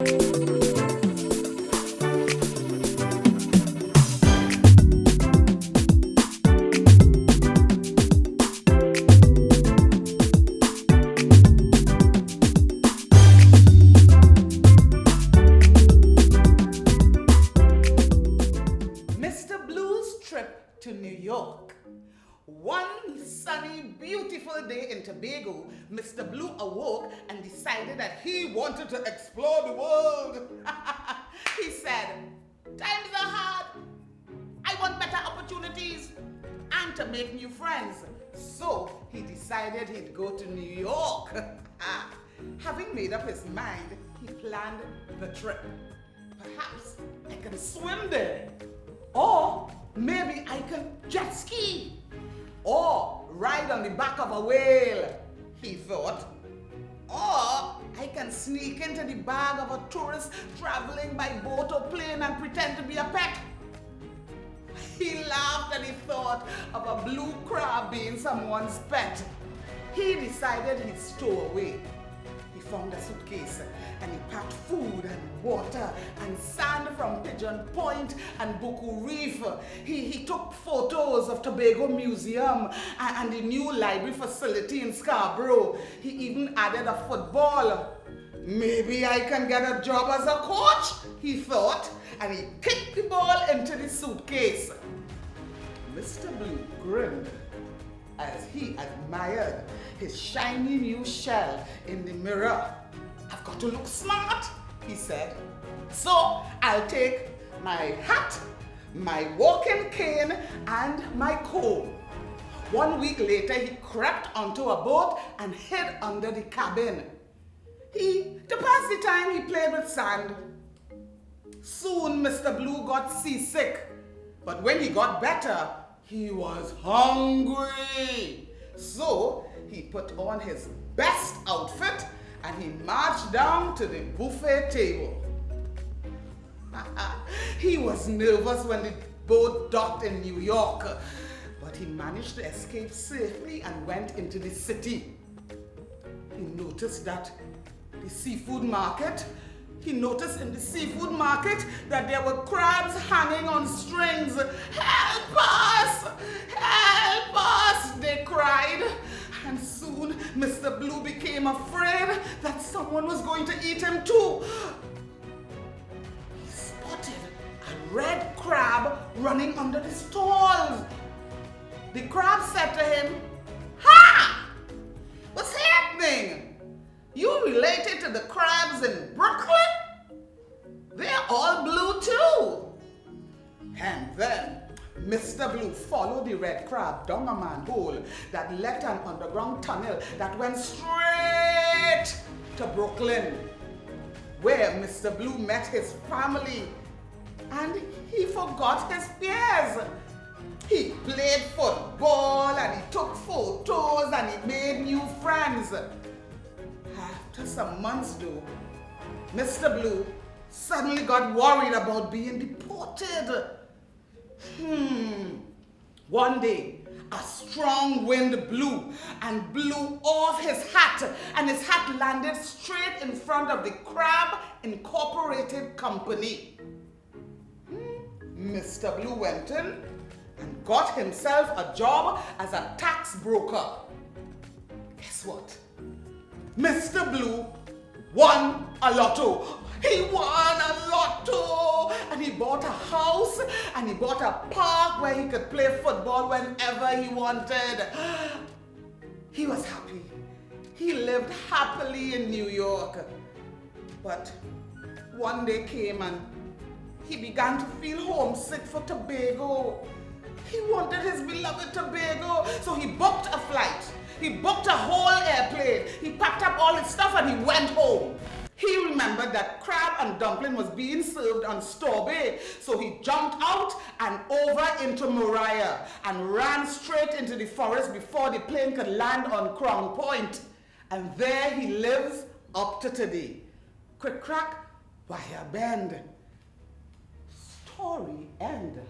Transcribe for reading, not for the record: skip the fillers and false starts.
Mr. Blue's trip to New York. One sunny, beautiful day in Tobago, Mr. Blue awoke and decided that he wanted to explore the world. He said, "Times are hard. I want better opportunities and to make new friends." So he decided he'd go to New York. Having made up his mind, he planned the trip. Perhaps I can swim there. Or maybe I can jet ski. Or ride on the back of a whale, he thought. Or I can sneak into the bag of a tourist traveling by boat or plane and pretend to be a pet. He laughed and he thought of a blue crab being someone's pet. He decided he'd stow away. He found a suitcase and he packed food and water and sand from Pigeon Point and Buku Reef. He took photos of Tobago Museum and the new library facility in Scarborough. He even added a football. Maybe I can get a job as a coach, he thought, and he kicked the ball into the suitcase. Mr. Blue grinned as he admired his shiny new shell in the mirror. "I've got to look smart," he said. "So I'll take my hat, my walking cane, and my comb." 1 week later, he crept onto a boat and hid under the cabin. To pass the time, he played with sand. Soon, Mr. Blue got seasick, but when he got better, he was hungry. So he put on his best outfit and he marched down to the buffet table. He was nervous when the boat docked in New York, but he managed to escape safely and went into the city. He noticed in the seafood market that there were crabs hanging on strings. "Help us! Help us!" they cried. And soon Mr. Blue became afraid that someone was going to eat him too. He spotted a red crab running under the stalls. The crab said to him, "Ha! What's happening? You related to the crabs in Brooklyn? They're all blue too." And then Mr. Blue followed the red crab down a manhole that led to an underground tunnel that went straight to Brooklyn, where Mr. Blue met his family. And he forgot his fears. He played football and he took photos and he made new friends. After some months though, Mr. Blue suddenly got worried about being deported. One day, a strong wind blew and blew off his hat, and his hat landed straight in front of the Crab Incorporated Company. Mr. Blue went in and got himself a job as a tax broker. Guess what? Mr. Blue won a lotto. He won a lotto, and he bought a house and he bought a park where he could play football whenever he wanted. He was happy. He lived happily in New York. But one day came and he began to feel homesick for Tobago. He wanted his beloved Tobago, so he booked a flight. He booked a whole airplane. He packed up all his stuff and he went home. He remembered that crab and dumpling was being served on Store Bay, so he jumped out and over into Moriah and ran straight into the forest before the plane could land on Crown Point. And there he lives up to today. Quick crack, wire bend. Story end.